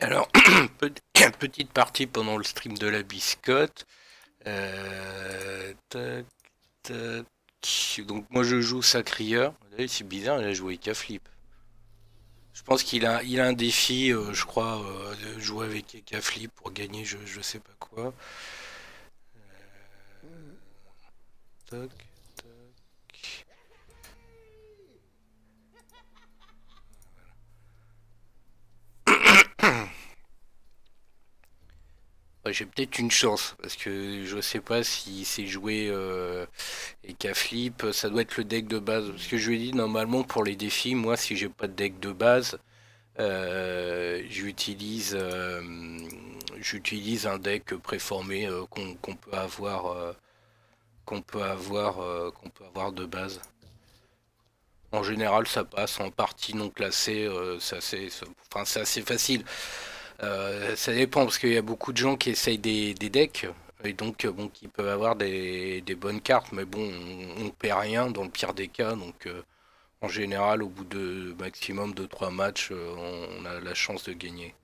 Alors, petite partie pendant le stream de la biscotte. Tac, tac. Donc moi je joue Sacrieur. C'est bizarre, il a joué Flip. Je pense qu'il a un défi, je crois, de jouer avec Flip pour gagner je sais pas quoi. Tac, tac. Ouais, j'ai peut-être une chance parce que je sais pas si c'est joué et Flip, ça doit être le deck de base. Parce que je lui ai dit normalement pour les défis, moi si j'ai pas de deck de base, j'utilise un deck préformé qu'on peut avoir de base. En général, ça passe en partie non classée, enfin, c'est assez facile. Ça dépend parce qu'il y a beaucoup de gens qui essayent des decks et donc bon, qui peuvent avoir des bonnes cartes, mais bon, on perd rien dans le pire des cas, donc en général, au bout de maximum de 3 matchs, on a la chance de gagner.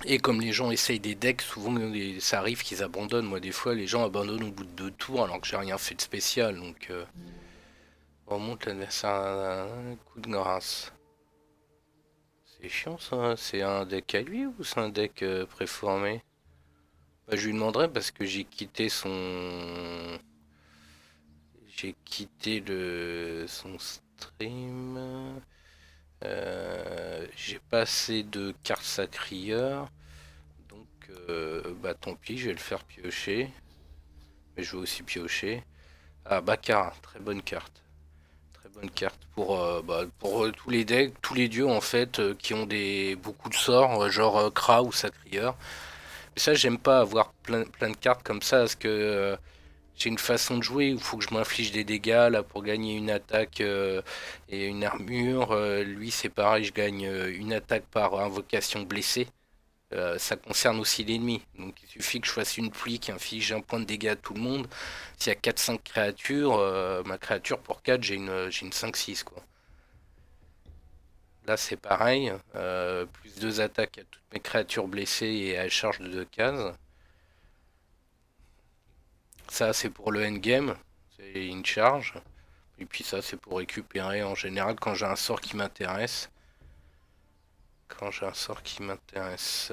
Et comme les gens essayent des decks, souvent ça arrive qu'ils abandonnent. Moi, des fois, les gens abandonnent au bout de 2 tours alors que j'ai rien fait de spécial. Donc, on remonte l'adversaire à un coup de grâce. C'est chiant ça. C'est un deck à lui ou c'est un deck préformé? Bah, je lui demanderai parce que j'ai quitté son. J'ai quitté son stream. J'ai pas assez de cartes sacrieurs. Donc, bah tant pis, je vais le faire piocher. Mais je vais aussi piocher. Ah, Baccarat, très bonne carte. Très bonne carte pour tous les decks, tous les dieux en fait qui ont beaucoup de sorts, genre Kra ou Sacrieur. Mais ça, j'aime pas avoir plein de cartes comme ça parce que j'ai une façon de jouer où il faut que je m'inflige des dégâts là pour gagner une attaque et une armure. Lui, c'est pareil, je gagne une attaque par invocation blessée. Ça concerne aussi l'ennemi. Donc il suffit que je fasse une pluie qui inflige un point de dégâts à tout le monde. S'il y a 4-5 créatures, ma créature pour 4, j'ai une 5-6 quoi. Là c'est pareil, plus 2 attaques à toutes mes créatures blessées et à charge de 2 cases. Ça c'est pour le endgame, c'est une charge. Et puis ça c'est pour récupérer en général quand j'ai un sort qui m'intéresse. Quand j'ai un sort qui m'intéresse.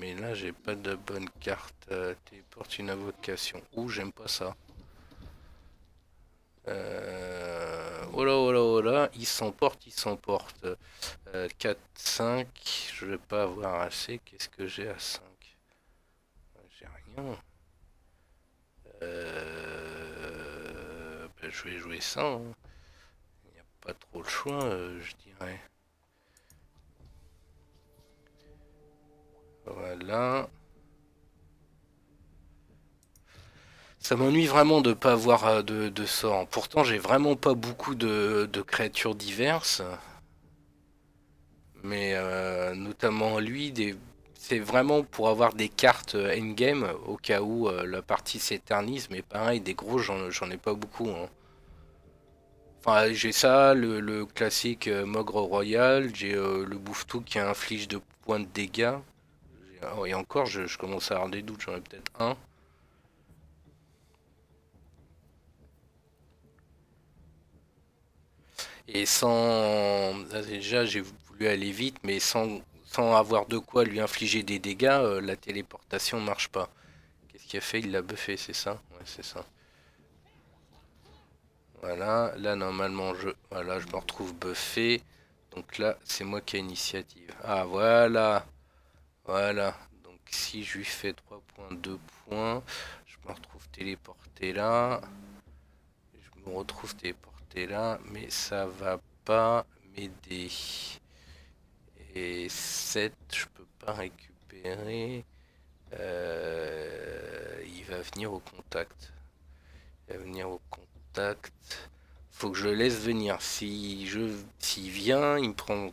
Mais là, j'ai pas de bonne carte. Téléporte une invocation. Ouh, j'aime pas ça. Oh là, oh là, oh là. Il s'emporte, il s'emporte. 4, 5. Je vais pas avoir assez. Qu'est-ce que j'ai à 5? J'ai rien. Ben, je vais jouer ça, hein. Il n'y a pas trop le choix, je dirais. Voilà. Ça m'ennuie vraiment de pas avoir de sort. Pourtant, j'ai vraiment pas beaucoup de créatures diverses, mais notamment lui, c'est vraiment pour avoir des cartes endgame au cas où la partie s'éternise. Mais pareil, des gros, j'en ai pas beaucoup, hein. Enfin, j'ai ça, le classique Mogre Royal, j'ai le Bouffetou qui inflige 2 points de dégâts. Et encore, je commence à avoir des doutes, j'en ai peut-être un. Et sans. Déjà, j'ai voulu aller vite, mais sans avoir de quoi lui infliger des dégâts, la téléportation marche pas. Qu'est-ce qu'il a fait? Il l'a buffé, c'est ça? Ouais, c'est ça. Voilà, là normalement voilà, je me retrouve buffé. Donc là, c'est moi qui ai initiative. Ah voilà, voilà. Donc si je lui fais 3 points, 2 points, je me retrouve téléporté là. Je me retrouve téléporté là, mais ça va pas m'aider. Et 7 je peux pas récupérer. Il va venir au contact. Il va venir au contact. Faut que je le laisse venir. S'il vient, il me prend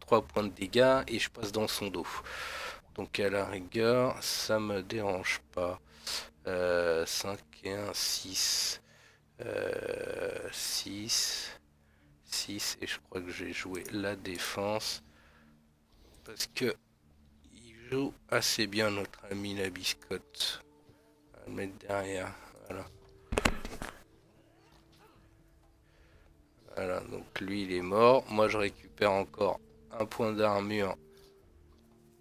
3 points de dégâts et je passe dans son dos. Donc à la rigueur, ça me dérange pas. 5 et 1, 6. 6. 6 et je crois que j'ai joué la défense. parce que il joue assez bien notre ami la biscotte. On va le mettre derrière. Voilà. Voilà, donc lui il est mort. Moi je récupère encore un point d'armure,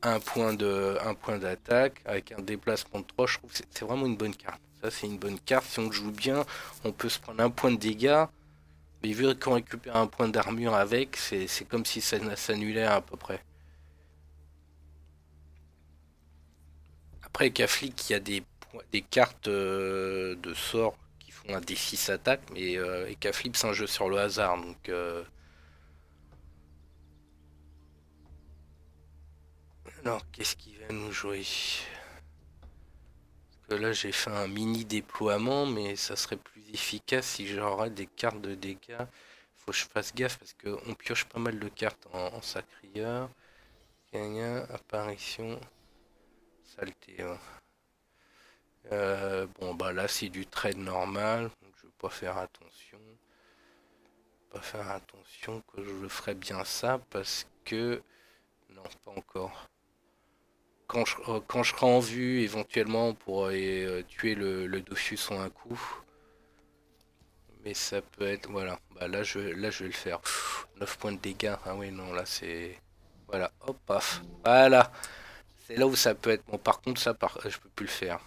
un point d'attaque avec un déplacement de 3. Je trouve que c'est vraiment une bonne carte. Ça c'est une bonne carte. Si on joue bien, on peut se prendre un point de dégâts. Mais vu qu'on récupère un point d'armure avec, c'est comme si ça s'annulait à peu près. Après, Kaflik, il y a des cartes de sorts qui font un D6 attaque, mais Kaflip, c'est un jeu sur le hasard. Donc, alors, qu'est-ce qu'il va nous jouer? Parce que là, j'ai fait un mini déploiement, mais ça serait plus efficace si j'aurais des cartes de dégâts. Faut que je fasse gaffe parce qu'on pioche pas mal de cartes en sacrieur. Gagnant, apparition, saleté. Ouais. Bon bah là c'est du trade normal, donc je vais pas faire attention. Pas faire attention que je ferai bien ça parce que... Non, pas encore. Quand je serai en vue, éventuellement on pourrait tuer le Dofus en un coup. Mais ça peut être... Voilà, bah là je vais le faire. 9 points de dégâts, ah oui non là c'est... Voilà, hop, paf. Voilà. C'est là où ça peut être... Bon par contre ça, je peux plus le faire.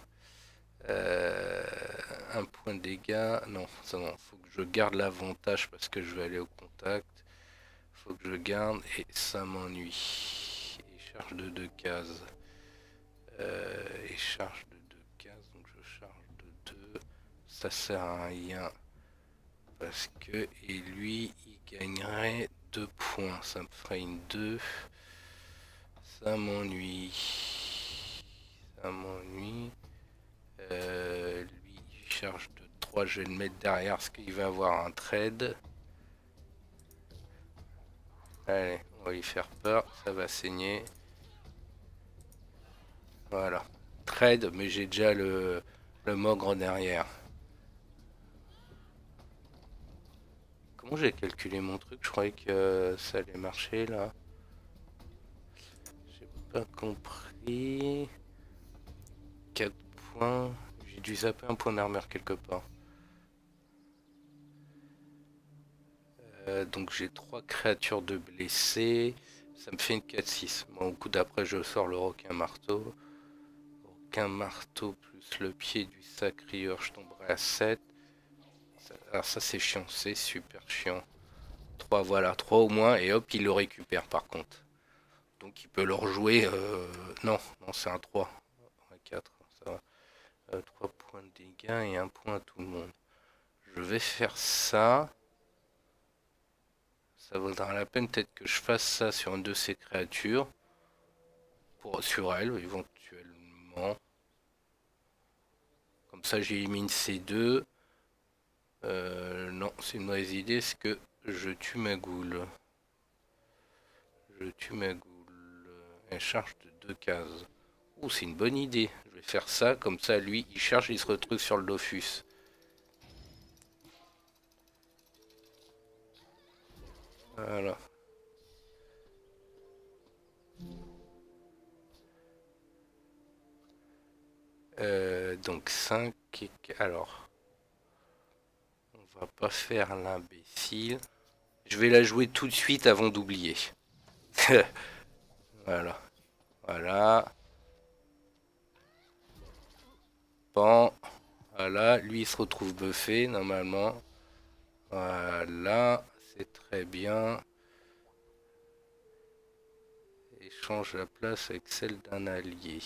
Un point de dégâts, non, ça non, faut que je garde l'avantage parce que je vais aller au contact. Faut que je garde et ça m'ennuie. Et charge de 2 cases. Et charge de 2 cases, donc je charge de 2. Ça sert à rien parce que et lui il gagnerait 2 points. Ça me ferait une 2. Ça m'ennuie. Ça m'ennuie. Lui il charge de 3, je vais le mettre derrière parce qu'il va avoir un trade. Allez, on va lui faire peur, ça va saigner. Voilà. Trade, mais j'ai déjà le mogre derrière. Comment j'ai calculé mon truc? Je croyais que ça allait marcher là. J'ai pas compris. 4 points. J'ai dû zapper un point d'armure quelque part. Donc j'ai 3 créatures de blessés. Ça me fait une 4-6. Bon, au coup d'après, je sors le requin marteau. Requin marteau plus le pied du sacrieur, je tomberai à 7. Alors ça c'est chiant, c'est super chiant. 3, voilà, 3 au moins, et hop, il le récupère par contre. Donc il peut le rejouer. Non, non, c'est un 3. Un 4, ça va. 3 points de dégâts et 1 point à tout le monde. Je vais faire ça. Ça vaudra la peine peut-être que je fasse ça sur une de ces créatures. Sur elle, éventuellement. Comme ça, j'élimine ces deux. Non, c'est une mauvaise idée, c'est que je tue ma goule. Je tue ma goule. Elle charge de 2 cases. Oh, c'est une bonne idée. Je vais faire ça, comme ça, lui, il charge, il se retrouve sur le Dofus. Voilà. Donc 5 et... Alors, on va pas faire l'imbécile. Je vais la jouer tout de suite avant d'oublier. Voilà. Voilà. Bon. Voilà. Lui, il se retrouve buffé, normalement. Voilà. C'est très bien. Échange la place avec celle d'un allié.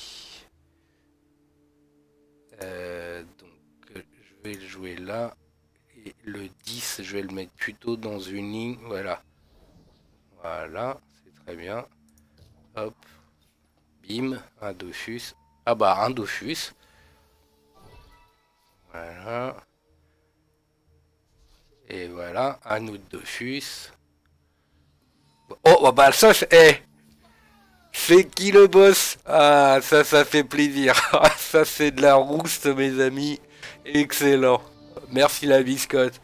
Donc, je vais le jouer là. Et le 10, je vais le mettre plutôt dans une ligne. Voilà. Voilà. C'est très bien. Hop. Bim. Un Dofus. Ah bah, un Dofus. Voilà. Et voilà. Un autre Dofus. Oh, bah ça, c'est qui le boss? Ah, ça fait plaisir. Ça, c'est de la rouste, mes amis. Excellent. Merci la biscotte.